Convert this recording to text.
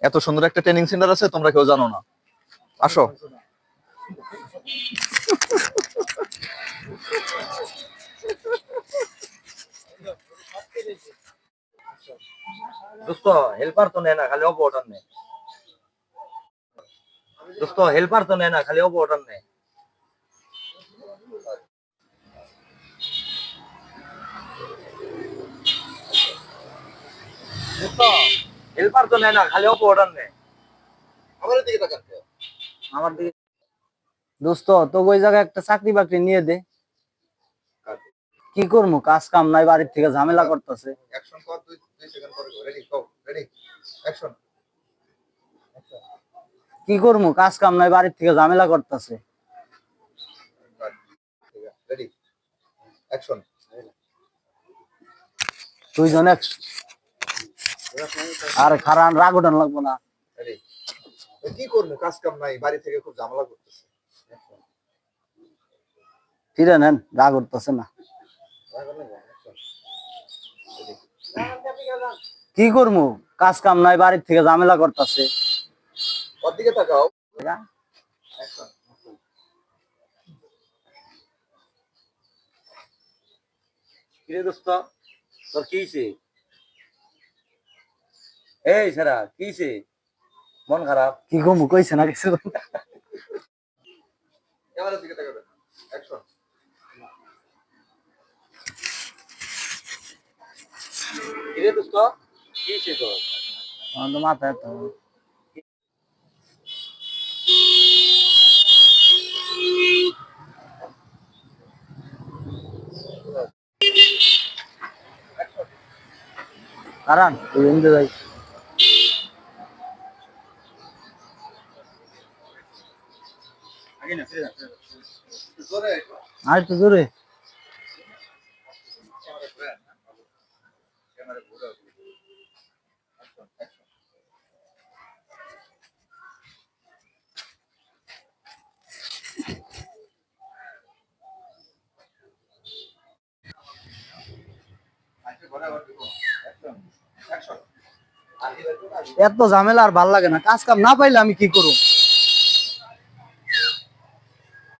এত সুন্দর একটা ট্রেনিং সেন্টার আছে, তোমরা কেউ জানো না। আসো। দোস্ত হেল্পার তো নেয় না, খালি অপারেটর নেয়। দোস্ত হেল্পার তো নেয় না, খালি অপারেটর নেয়। দোস্ত হেল্পার তো নেয় না, খালি অপারেটর নেয়। আমার দিকে তাকান। আমার দিকে। দোস্ত তো ওই জায়গায় একটা চাকরি বাকরি নিয়ে দে। কি করবো, কাজ কাম নাই, বাড়ির থেকে ঝামেলা করতেছে। অ্যাকশন কর, 2 সেকেন্ড পরে রেডি গো, রেডি অ্যাকশন। কি করবো, কাজ কাম নাই, বাড়ির থেকে ঝামেলা করতেছে। Ready action. দুইজন আর খারান রাগ ওঠান লাগবো না। রেডি। কি করবো, কাজ কাম নাই, বাড়ি থেকে খুব ঝামেলা করতেছে। ফিরে নেন, রাগ উঠতেছে না। কি করবো, কাজ কাম নাই, বাড়ির থেকে ঝামেলা করতেছে। ওর দিকে তাকাও। কিরে দোস্ত, তোর কি হইছে? এই সারা কি হইছে? মন খারাপ? কি কমু, কইছে না কিছু? ক্যামেরার দিকে তাকাবে। অ্যাকশন। কিরে দোস্ত, কি হইছে তোর? আমার তো মাথা ব্যথা। কারণ তুই এমনি যাই। আগে না, ফিরে যা। জোরে আর একটু জোরে। ক্যামেরা ঘুরে আন। ক্যামেরা ঘুরে আন। Action action. আচ্ছা ঘুরে আবার দিব। Action action. এত ঝামেলা আর ভাল লাগে না, কাজ কাম না পাইলে আমি কি করব?